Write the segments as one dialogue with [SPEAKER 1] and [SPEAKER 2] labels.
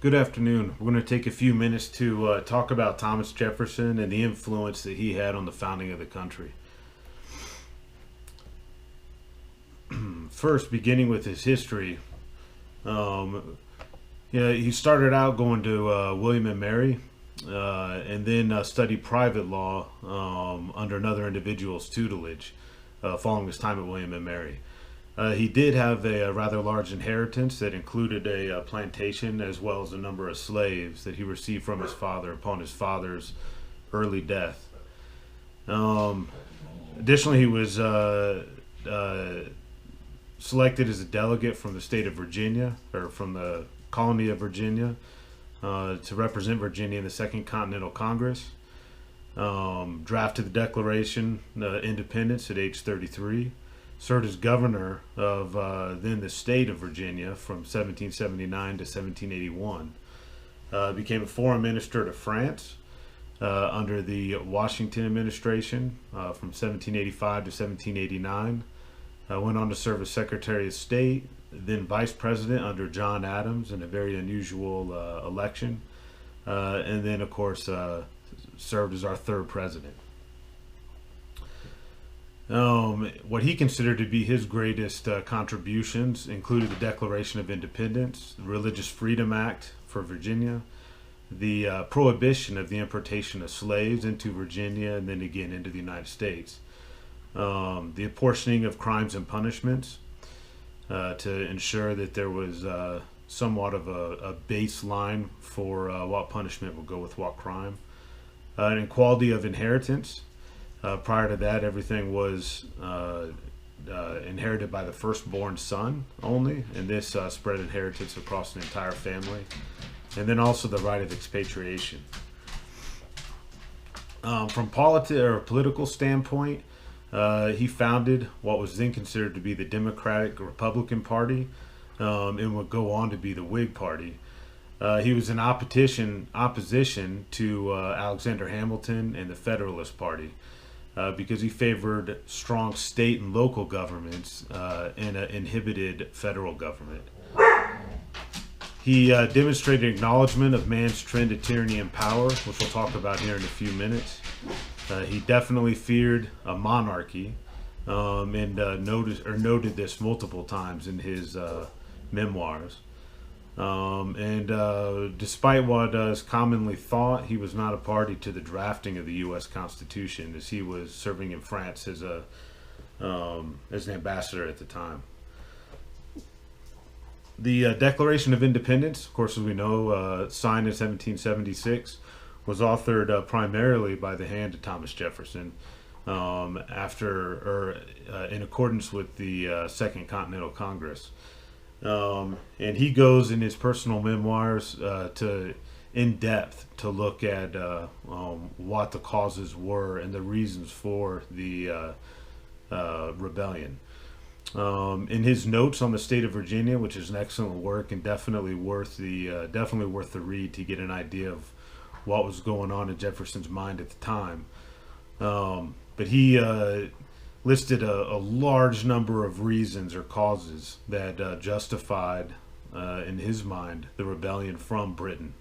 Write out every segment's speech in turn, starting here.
[SPEAKER 1] Good afternoon. We're going to take a few minutes to talk about Thomas Jefferson and the influence that he had on the founding of the country. First, beginning with his history, he started out going to William and Mary, and then studied private law under another individual's tutelage following his time at William and Mary. He did have a rather large inheritance that included a plantation as well as a number of slaves that he received from his father upon his father's early death. Additionally, he was selected as a delegate from the state of Virginia, or from the colony of Virginia, to represent Virginia in the Second Continental Congress. Drafted the Declaration of Independence at age 33. Served as governor of then the state of Virginia from 1779 to 1781. Became a foreign minister to France under the Washington administration from 1785 to 1789. Went on to serve as Secretary of State, then Vice President under John Adams in a very unusual election. And then, of course, served as our third president. What he considered to be his greatest contributions included the Declaration of Independence, the Religious Freedom Act for Virginia, the prohibition of the importation of slaves into Virginia and then again into the United States, the apportioning of crimes and punishments to ensure that there was somewhat of a baseline for what punishment would go with what crime, an equality of inheritance. Prior to that, everything was inherited by the firstborn son only, and this spread inheritance across the entire family. And then also the right of expatriation. From political standpoint, he founded what was then considered to be the Democratic Republican Party, and would go on to be the Whig Party. He was in opposition to Alexander Hamilton and the Federalist Party. Because he favored strong state and local governments and an inhibited federal government. He demonstrated acknowledgement of man's trend to tyranny and power, which we'll talk about here in a few minutes. He definitely feared a monarchy, and noted this multiple times in his memoirs. Despite what is commonly thought, he was not a party to the drafting of the U.S. Constitution, as he was serving in France as an ambassador at the time. The Declaration of Independence, of course, as we know, signed in 1776, was authored primarily by the hand of Thomas Jefferson, in accordance with the Second Continental Congress. And he goes in his personal memoirs in depth to look at what the causes were and the reasons for the rebellion. In his notes on the state of Virginia, which is an excellent work and definitely worth the read to get an idea of what was going on in Jefferson's mind at the time. But he listed a large number of reasons or causes that justified, in his mind, the rebellion from Britain.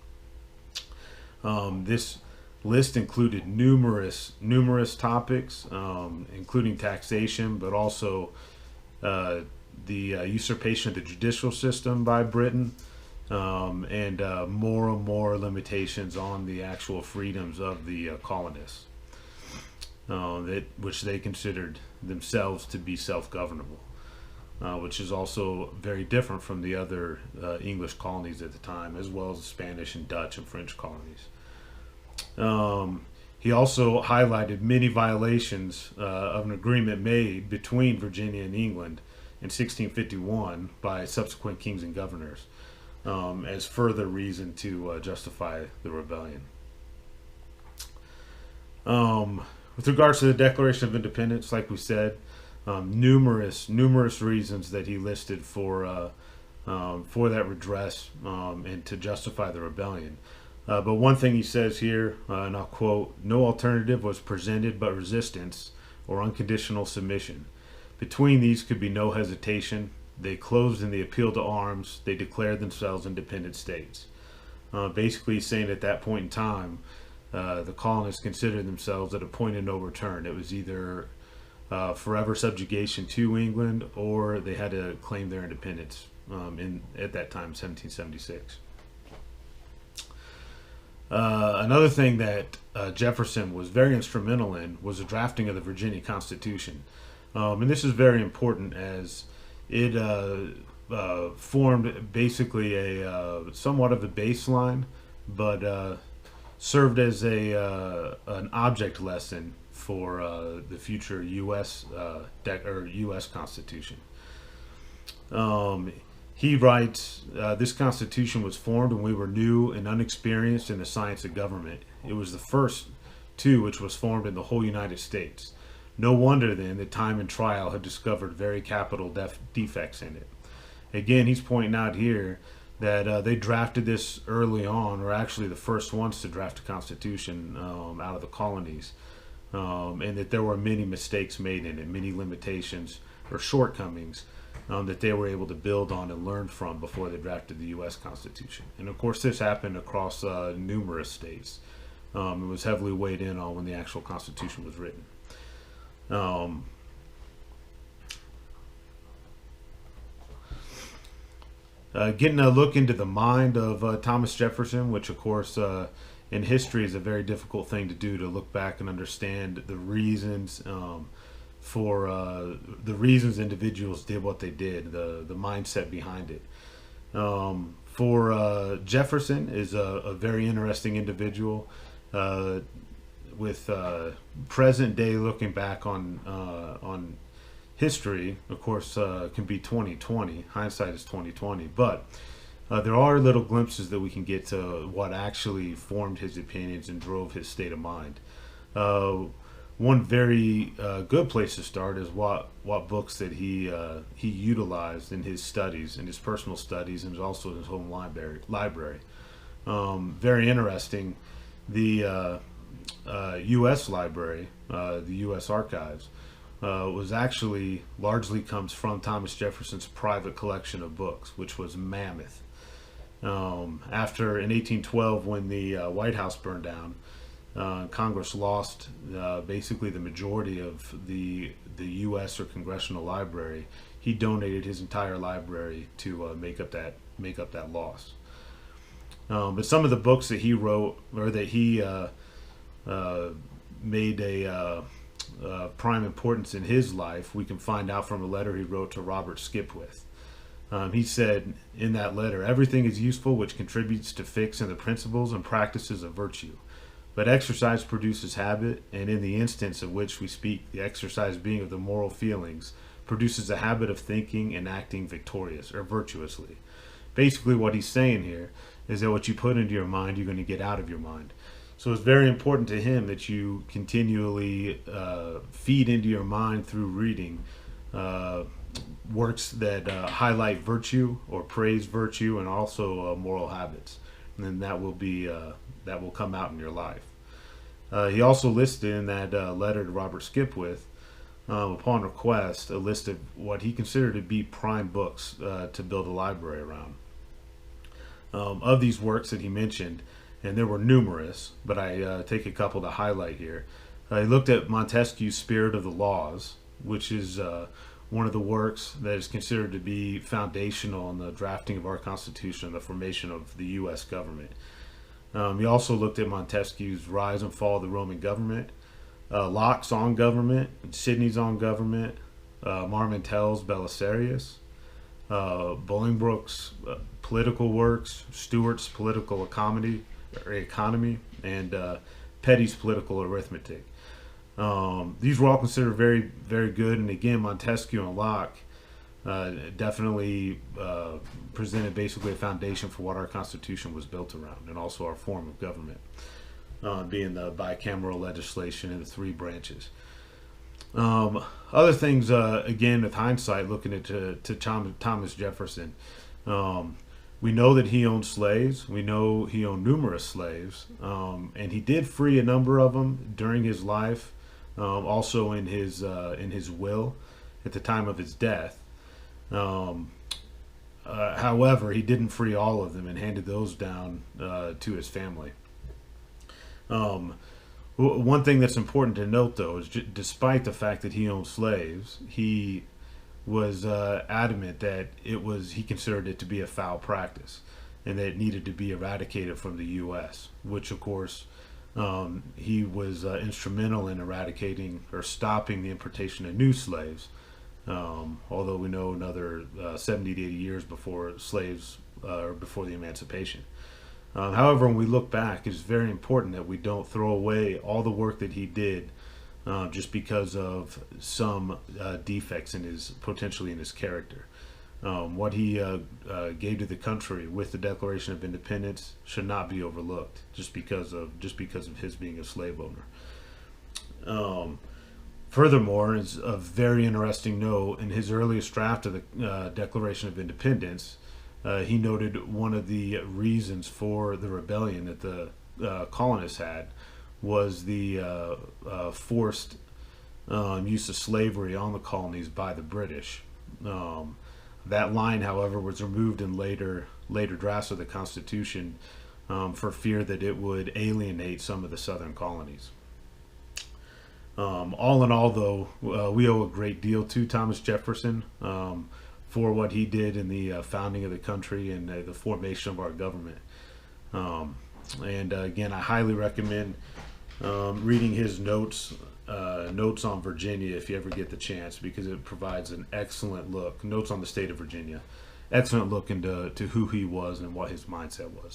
[SPEAKER 1] This list included numerous topics, including taxation, but also the usurpation of the judicial system by Britain, and more and more limitations on the actual freedoms of the colonists, which they considered themselves to be self-governable, which is also very different from the other English colonies at the time, as well as the Spanish and Dutch and French colonies. He also highlighted many violations of an agreement made between Virginia and England in 1651 by subsequent kings and governors, as further reason to justify the rebellion. With regards to the Declaration of Independence, like we said, numerous reasons that he listed for that redress and to justify the rebellion. But one thing he says here, and I'll quote, "No alternative was presented but resistance or unconditional submission. Between these could be no hesitation. They closed in the appeal to arms. They declared themselves independent states." basically saying at that point in time, the colonists considered themselves at a point of no return. It was either forever subjugation to England, or they had to claim their independence at that time, 1776. Another thing that Jefferson was very instrumental in was the drafting of the Virginia Constitution. And this is very important as it formed basically a somewhat of a baseline, but served as an object lesson for the future U.S. U.S. Constitution. He writes, this Constitution was formed when we were new and unexperienced in the science of government. It was the first, too, which was formed in the whole United States. No wonder, then, that time and trial had discovered very capital defects in it. Again, he's pointing out here that they drafted this early on, or actually the first ones to draft a Constitution out of the colonies, and that there were many mistakes made in it, many limitations or shortcomings that they were able to build on and learn from before they drafted the U.S. Constitution. And of course, this happened across numerous states. It was heavily weighed in on when the actual Constitution was written. Getting a look into the mind of Thomas Jefferson, which of course in history is a very difficult thing to do, to look back and understand the reasons for the reasons individuals did what they did, the mindset behind it. For Jefferson is a very interesting individual with present day looking back on history. Of course, can be 2020. Hindsight is 2020, but there are little glimpses that we can get to what actually formed his opinions and drove his state of mind. One very good place to start is what books that he utilized in his studies, in his personal studies, and also in his home library. Very interesting. The U.S. Library, the U.S. Archives, was actually largely comes from Thomas Jefferson's private collection of books, which was mammoth. After in 1812, when the White House burned down, Congress lost basically the majority of the U.S. or Congressional Library. He donated his entire library to make up that loss. But some of the books that he wrote, or that he made a prime importance in his life, we can find out from a letter he wrote to Robert Skipwith. He said in that letter, "Everything is useful which contributes to fix in the principles and practices of virtue. But exercise produces habit, and in the instance of which we speak, the exercise being of the moral feelings, produces a habit of thinking and acting victorious or virtuously." Basically what he's saying here is that what you put into your mind, you're going to get out of your mind. So it's very important to him that you continually feed into your mind through reading works that highlight virtue or praise virtue, and also moral habits. And then that will come out in your life. He also listed in that letter to Robert Skipwith, upon request, a list of what he considered to be prime books to build a library around. Of these works that he mentioned, and there were numerous, but I take a couple to highlight here. He looked at Montesquieu's Spirit of the Laws, which is one of the works that is considered to be foundational in the drafting of our Constitution and the formation of the U.S. government. He also looked at Montesquieu's Rise and Fall of the Roman Government, Locke's On Government, Sidney's On Government, Marmontel's Belisarius, Bolingbroke's Political Works, Stuart's Political Economy, and Petty's Political Arithmetic. These were all considered very, very good, and again, Montesquieu and Locke definitely presented basically a foundation for what our Constitution was built around, and also our form of government, being the bicameral legislation and the three branches. Other things, again, with hindsight, looking into Thomas Jefferson, we know that he owned slaves. We know he owned numerous slaves, and he did free a number of them during his life. Also in his will at the time of his death. However, he didn't free all of them and handed those down to his family. Um, One thing that's important to note, though, is despite the fact that he owned slaves, he was adamant that he considered it to be a foul practice and that it needed to be eradicated from the U.S., which, of course, he was instrumental in eradicating or stopping the importation of new slaves. Although we know another 70 to 80 years before slaves, or before the emancipation. However, when we look back, it's very important that we don't throw away all the work that he did just because of some defects in potentially in his character. What he gave to the country with the Declaration of Independence should not be overlooked just because of his being a slave owner. Furthermore, it's a very interesting note in his earliest draft of the Declaration of Independence. He noted one of the reasons for the rebellion that the colonists had was the forced use of slavery on the colonies by the British. That line, however, was removed in later drafts of the Constitution for fear that it would alienate some of the southern colonies. All in all, though, we owe a great deal to Thomas Jefferson for what he did in the founding of the country and the formation of our government. And again, I highly recommend reading his notes on Virginia if you ever get the chance, because it provides an excellent look. Notes on the state of Virginia, excellent look into who he was and what his mindset was.